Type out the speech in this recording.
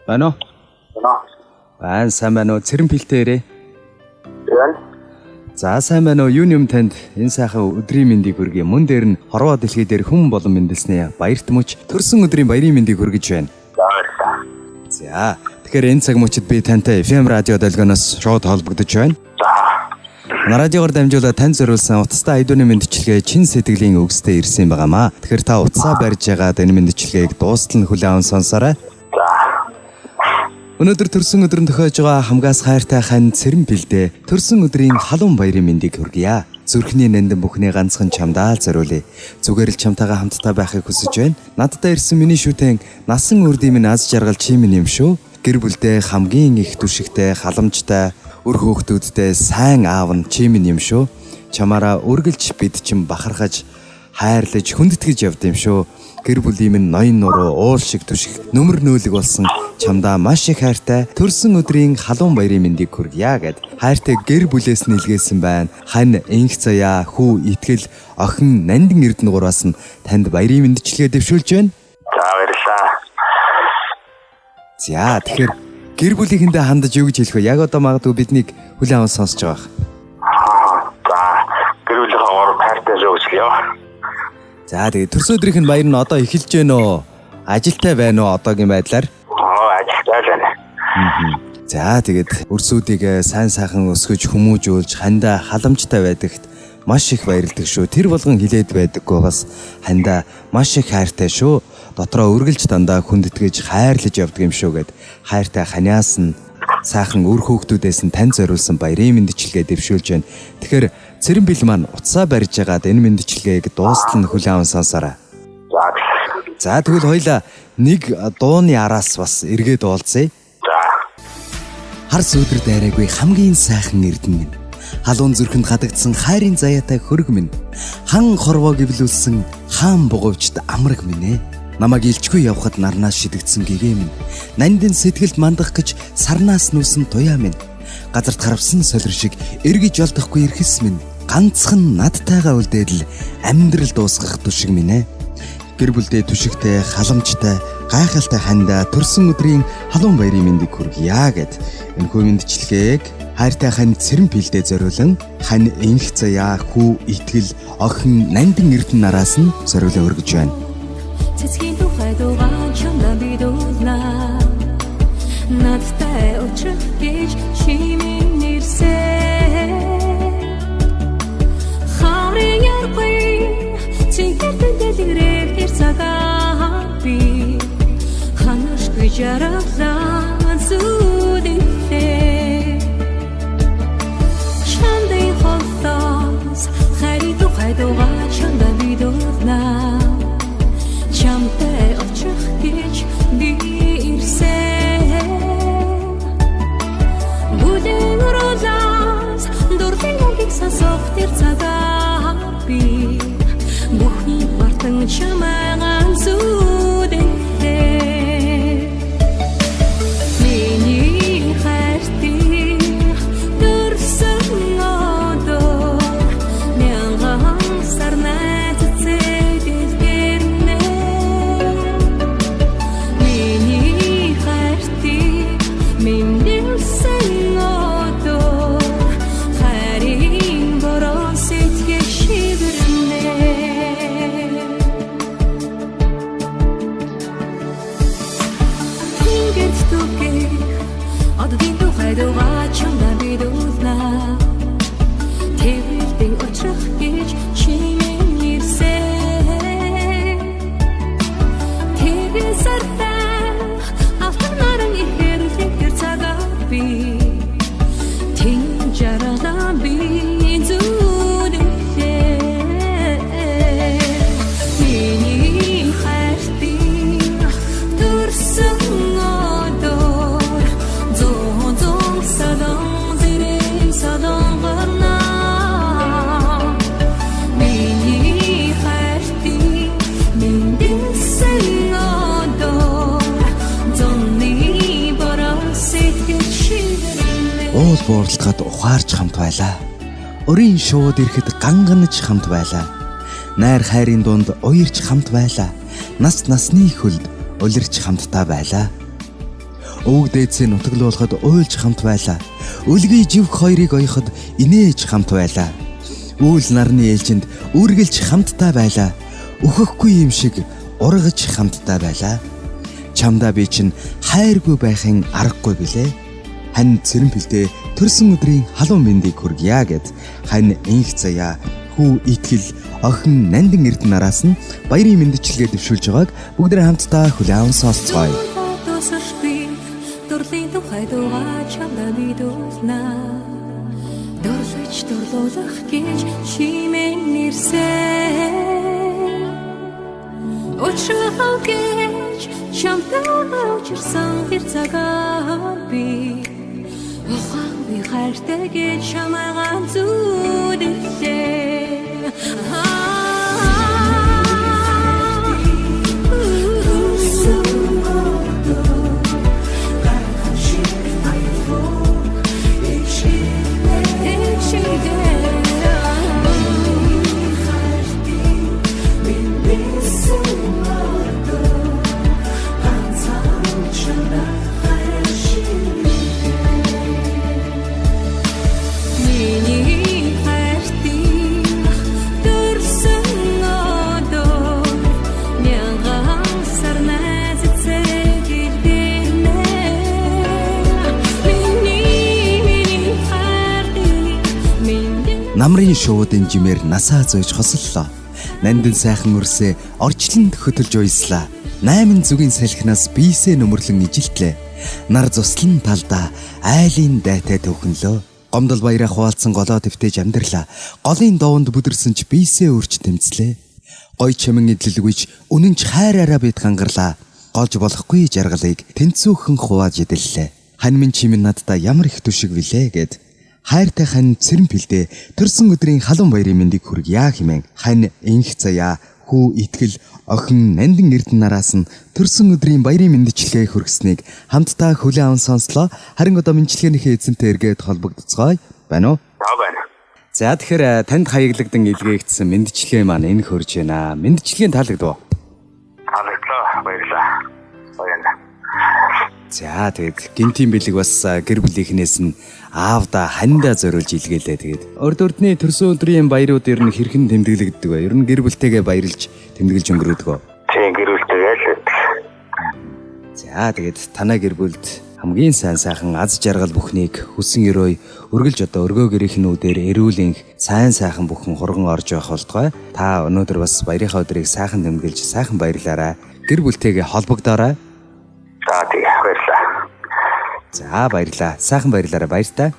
Байна уу? Байна, сайн байна уу? Цэрэн пилтээрээ. Байна. За сайн байна уу? Юуны юм танд энэ сайхан өдрийн мэндийг хүргэе. Мөн дээр нь хорвоо дэлхий дээр хүн болон мэндэлснэ. Баярт мөч төрсөн өдрийн баярын мэндийг хүргэж байна. За тэгэхээр энэ цаг мөчид би тантай FM радио долгионоос шууд холбогдож байна. Радиогоор дамжуулаад тань зориулсан утастай айдууны мэндчилгээ чин сэтгэлийн үгстэй ирсэн байгаамаа. Тэгэхээр та утсаа барьж байгаад энэ мэндчилгээг дуустал нь хүлээн аван сонсоорой. Өнөөдөр төрсөн өдөр нь тохиож байгаа хамгаас хайртай хань цэрэн бэлдээ төрсөн өдрийн халуун баярын мэндийг хүргье. Зүрхний нандин бүхний ганцхан чамдаа зориулъя. Зүгээр л чамтайгаа хамтдаа байхыг хүсэж байна. Надтай ирсэн миний шүтэн насан үрдийн минь аз жаргал чи минь юм шүү. Гэр бүлдээ хамгийн их түшигтэй, халамжтай, өр хөөхтүүдтэй сайн аав нь чи минь юм шүү. Чамаараа үргэлж бид чинь бахархаж, хайрлаж, хүндэтгэж явд юм шүү. Гэр бүлийн минь ноён нуруу уул шиг түшиг нөмөр нөөлөг болсон чамдаа маш их хайртай төрсөн өдрийн халуун баярын мэндийг хүргье гэд хайртай гэр бүлээс нь илгээсэн байна. Хань инх заяа хүү итгэл охин нандин эрдэнэгуураас нь танд баярын мэндчилгээ дэвшүүлж байна. За баярлалаа. За тэгэхээр гэр бүлийнхэндээ хандаж юу гэж хэлэх вэ? Яг одоо магадгүй биднийг хүлээн аван сонсож байгаа. За гэр бүлийнхээ гур хайртай шүү гэж хэлье. За тэгээд төрсөн өдрийнх нь баяр нь одоо эхэлж байна уу? Ажилтай байна уу одоогийн байдлаар? Ажилтай байна. За тэгээд өрсүүдийг сайн сайхан өсгөж хүмүүжүүлж хандаа халамжтай байдагт маш их баярлдаг шүү. Тэр болгон хилээд байдаггүй бас хандаа маш их хайртай шүү. Дотроо үргэлж дандаа хүндэтгэж хайрлаж явдаг юм шүү гэд хайртай ханиас нь сайхан өр хөөхтүүдээс нь тань зориулсан баярын мэндчилгээ дэвшүүлж байна. Тэгэхээр цэрэн бил маань утсаа барьж байгаад энэ мэндчилгээг дуустал нь хүлээн аван сонсоорой. За тэгвэл хоёлаа нэг дууны араас бас эргээд уулзъя. Хар сүудэр дайраагүй хамгийн сайхан эрдэнэ минь. Халуун зүрхэнд хадагдсан хайрын заяатай хөрөг минь. Хан хорвоо гэвлүүлсэн хаан бугуйчд амраг минь ээ. Намайг илчгүй явхад нарнаас шидэгдсэн гэгээ минь. Нандин сэтгэлд мандах гэж сарнаас нүүсэн туяа минь. Газарт харавсан солир шиг эргэж олдохгүй эрхэс минь. Ганцхан надтайгаа үлдээд л амьдрал дуусгах түшиг минь ээ. Гэр бүлдээ түшигтэй, халамжтай, гайхалтай хандаа төрсөн өдрийн халуун баярын мэндийг хүргье гэд энэхүү мэндчилгээг хайртай хань цэрэн пилдээ зориулан хань инх заяа хүү итгэл охин нандин эрдэнэ нараас нь зориулан өргөж байна. Цэцгийн тухай дуугаа чамдаа бидүүлнэ. Надтай очих гэж чимийн нэрсээ. Хамрын яргүй цэнхэртэн дэлгэрээр тэр цагаа би ханашгүй жаргалаа зүудэнтэй. Чамдын холтоос хайрын тухай дуугаа чамдаа бидүүлнэ. Чамтай очих гэж би ирсэн. Бүдэн розаас дуртай мөнгөийг сонсох тэр цагаа би бүхний мартан чамайгаа зүудэнтэй. Миний хайртыг төрсөн одоо мянган сарнаа Буурлахад ухаарч хамт байлаа. Өрийн шууд ирэхэд ганганж хамт байлаа. Найр хайрын дунд уярч хамт байлаа. Нас насны хөлд улирч хамтдаа байлаа. өвөг дээдсээ нутаглуулахад уйлж хамт байлаа. Үлгий живх хоёрыг оёход инээж хамт байлаа. Үүл нарны ээлжинд үргэлж хамтдаа байлаа. Үхэхгүй юм шиг ургаж хамтдаа байлаа. Чамдаа би чинь хайргүй байхын аргагүй билээ. Хань цэрэмпэлдээ төрсөн өдрийн халуун мэндийг хүргье гэд хань инх заяа хүү итгэл охин нандин эрдэнэ нараас нь баярын мэндчилгээ дэвшүүлж байгааг бүгдээ хамтдаа хүлээн сонсцгоё. Дурлын тухай дуугаа чамдаа би дуулнаа. Дурлаж дурлуулах гэж чимэн нэрсэн. Очроо гэж чамдаа очирсан тэр цагаа би ухаан би хайртай гэж чамайгаа зүудэлээ. Намрын шуудын жимээр насаа зөөж хосоллоо. Нандин сайхан өрсөө орчлонд хөтөлж уйслаа. 8 зүгийн салхинаас биесээ нөмөрлөн ижилтлээ. Нар цуслан талдаа айлын дайтай төвхнлөө. Гомдол баяраа хуваалцсан голоо твтэж амьдрлаа. Голын доонд бүдэрсэн ч биесээ өрч тэмцлээ. Гой чимэн эдлэлгүйч үнэнч хайраараа бид гангарлаа. Голж болохгүй жаргалыг тэнцүүхэн хувааж идэллээ. Хань минь чимэн надтай ямар их түшиг билээ гэд хайртай хань цэрэмпэлдээ төрсөн өдрийн халуун баярын мэндийг хүргье хэмээн хань инх заяа хүү итгэл охин нандин эрдэнэ нараас нь төрсөн өдрийн баярын мэндчилгээ хүргэснийг хамтдаа хүлээн сонслоо. Харин одоо мэндчилгээнийхээ эзэнтэй эргээд холбогдцгоё. Байна уу? Байна. За тэгэхээр танд хаяглагдсан илгээгдсэн мэндчилгээ маань энэ хөрж байна. Мэндчилгээнд таалагдав уу? Таалагдлаа. Баярлалаа. Баярлалаа. За тэгээд гинтийн бэлэг бас гэр бүлийнхнээс нь аавда хандаа зориулж илгээлээ. Тэгээд урд-урдны төрсөн өдрийн баярууд ер нь хэрхэн тэмдэглэгддэг вэ? Ер нь гэр бүлтэйгээ баярлж тэмдэглэж өнгөрөөдөг үү? Тийм, гэр бүлтэйгээ л. За тэгээд танай гэр бүлд хамгийн сайн сайхан аз жаргал бүхнийг хүсэн өрөө өргөлж одоо өргөө гэрийнхнүүдээр эрүүлэн сайн сайхан бүхэн хурган орж байх болтугай. Та өнөөдөр бас баярынхаа өдрийг сайхан тэмдэглэж сайхан баярлаарай. Гэр бүлтэйгээ холбогдоорой. За тийм, баярлалаа. За баярлалаа. Сайхан баярлаарай. Баяр та.